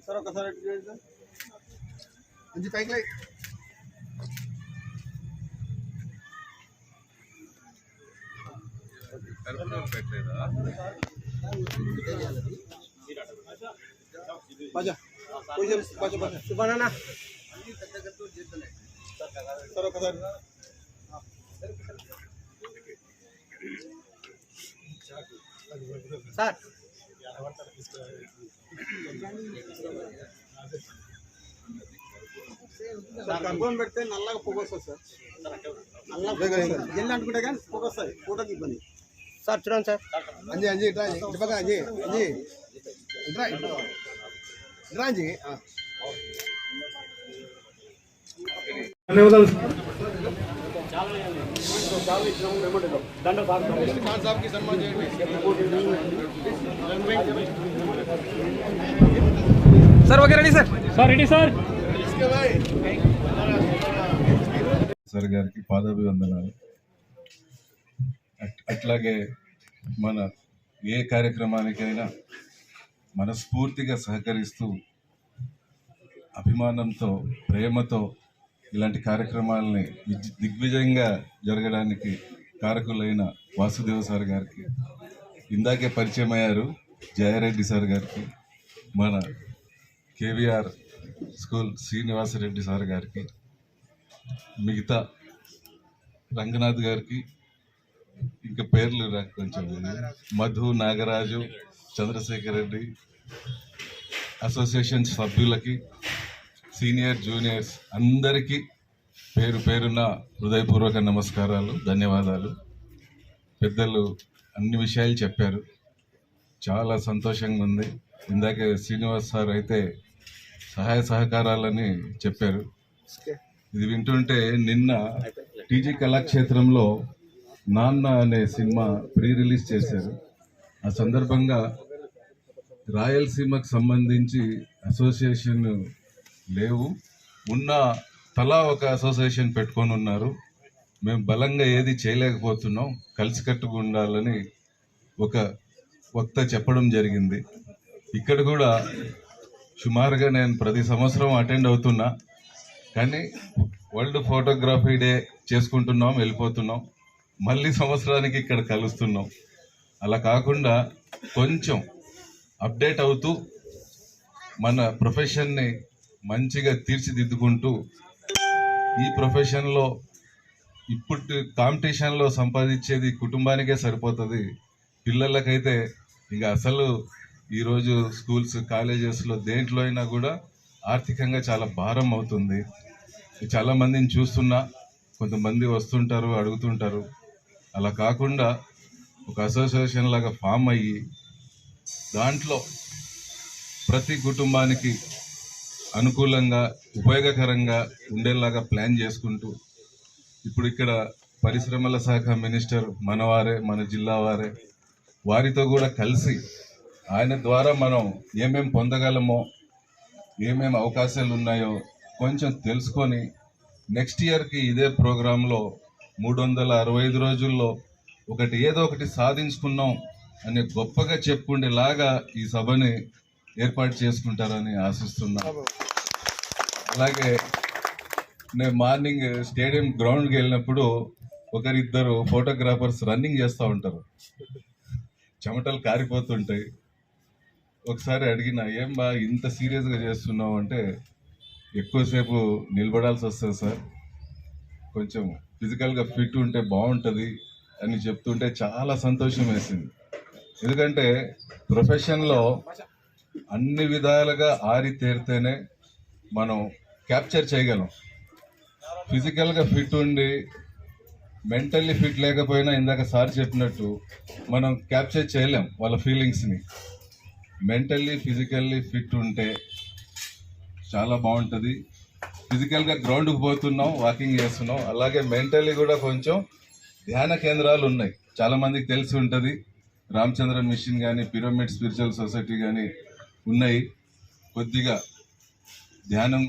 Sir ఒకసారి మంచి పైకి లై. సుబ్బానా సార్ ఒకసారి సార్ గర్భం పెడితే నల్లగా పొగ వస్తుంది సార్. నల్లగా ఎల్లు అనుకుంటే కానీ పొగ వస్తుంది, ఫోటోకి ఇబ్బంది సార్. చూడండి సార్. అంజీ అంజీ ఇట్లా ఇటుపక్క అంజీ అంజీ ఇట్రా ఇట్రా Anji. Sir okay ready sir. Sir ready sir. Sir గారికి పాదాభివందనాలు. అట్లాగే మన ఏ కార్యక్రమానికైనా మనస్ఫూర్తిగా సహకరిస్తూ అభిమానంతో ప్రేమతో ఇలాంటి కార్యక్రమాలని దిగ్విజయంగా జరగడానికి కారకులైన వాసుదేవ సార్ గారికి, ఇందాకే పరిచయం అయ్యారు జయారెడ్డి సార్ గారికి, మన కేవీఆర్ స్కూల్ శ్రీనివాసరెడ్డి సార్ గారికి, మిగతా రంగనాథ్ గారికి, ఇంకా పేర్లు నాకు కొంచెం మధు, నాగరాజు, చంద్రశేఖర్ రెడ్డి, అసోసియేషన్ సభ్యులకి, సీనియర్ జూనియర్స్ అందరికీ పేరు పేరున హృదయపూర్వక నమస్కారాలు, ధన్యవాదాలు. పెద్దలు అన్ని విషయాలు చెప్పారు, చాలా సంతోషంగా ఉంది. ఇందాకే శ్రీనివాస్ సార్ అయితే సహాయ సహకారాలని చెప్పారు. ఇది వింటుంటే నిన్న టీజీ కళాక్షేత్రంలో నాన్న అనే సినిమా ప్రీ రిలీజ్ చేశారు. ఆ సందర్భంగా రాయలసీమకు సంబంధించి అసోసియేషన్ లేవు, ఉన్న తలా ఒక అసోసియేషన్ పెట్టుకొని ఉన్నారు. మేము బలంగా ఏది చేయలేకపోతున్నాం, కలిసికట్టుగా ఉండాలని ఒక వక్త చెప్పడం జరిగింది. ఇక్కడ కూడా సుమారుగా నేను ప్రతి సంవత్సరం అటెండ్ అవుతున్నా, కానీ వరల్డ్ ఫోటోగ్రఫీ డే చేసుకుంటున్నాం, వెళ్ళిపోతున్నాం, మళ్ళీ సంవత్సరానికి ఇక్కడ కలుస్తున్నాం. అలా కాకుండా కొంచెం అప్డేట్ అవుతూ మన ప్రొఫెషన్ని మంచిగా తీర్చిదిద్దుకుంటూ, ఈ ప్రొఫెషన్లో ఇప్పుడు కాంపిటీషన్లో సంపాదించేది కుటుంబానికే సరిపోతుంది, పిల్లలకైతే ఇంకా అసలు ఈరోజు స్కూల్స్ కాలేజెస్లో దేంట్లో అయినా కూడా ఆర్థికంగా చాలా భారం అవుతుంది. చాలామందిని చూస్తున్నా, కొంతమంది వస్తుంటారు అడుగుతుంటారు. అలా కాకుండా ఒక అసోసియేషన్ లాగా ఫామ్ అయ్యి దాంట్లో ప్రతి కుటుంబానికి అనుకూలంగా ఉపయోగకరంగా ఉండేలాగా ప్లాన్ చేసుకుంటూ, ఇప్పుడు ఇక్కడ పరిశ్రమల శాఖ మినిస్టర్ మనవారే, మన జిల్లా వారే, వారితో కూడా కలిసి ఆయన ద్వారా మనం ఏమేం పొందగలమో, ఏమేమి అవకాశాలు ఉన్నాయో కొంచెం తెలుసుకొని నెక్స్ట్ ఇయర్కి ఇదే ప్రోగ్రాంలో 365 రోజుల్లో ఏదో ఒకటి సాధించుకున్నాం అనే గొప్పగా చెప్పుకునేలాగా ఈ సభని ఏర్పాటు చేసుకుంటారని ఆశిస్తున్నా. అలాగే నేను మార్నింగ్ స్టేడియం గ్రౌండ్కి వెళ్ళినప్పుడు ఒకరిద్దరు ఫోటోగ్రాఫర్స్ రన్నింగ్ చేస్తూ ఉంటారు, చెమటలు కారిపోతుంటాయి. ఒకసారి అడిగిన, ఏం బా ఇంత సీరియస్గా చేస్తున్నావు అంటే, ఎక్కువసేపు నిలబడాల్సి వస్తుంది సార్, కొంచెం ఫిజికల్గా ఫిట్ ఉంటే బాగుంటుంది అని చెప్తుంటే చాలా సంతోషం వేసింది. ఎందుకంటే ప్రొఫెషన్లో అన్ని విధాలుగా ఆరితేరితేనే మనం క్యాప్చర్ చేయగలం. ఫిజికల్గా ఫిట్ ఉండి మెంటల్లీ ఫిట్ లేకపోయినా ఇందాక సార్ చెప్పినట్టు మనం క్యాప్చర్ చేయలేం వాళ్ళ ఫీలింగ్స్ని. మెంటల్లీ ఫిజికల్లీ ఫిట్ ఉంటే చాలా బాగుంటుంది. ఫిజికల్గా గ్రౌండ్కి పోతున్నాం, వాకింగ్ చేస్తున్నాం, అలాగే మెంటల్లీ కూడా కొంచెం ధ్యాన కేంద్రాలు ఉన్నాయి, చాలామందికి తెలిసి ఉంటుంది. రామచంద్ర మిషన్ కానీ, పిరమిడ్ స్పిరిచువల్ సొసైటీ కానీ ఉన్నాయి. కొద్దిగా ధ్యానం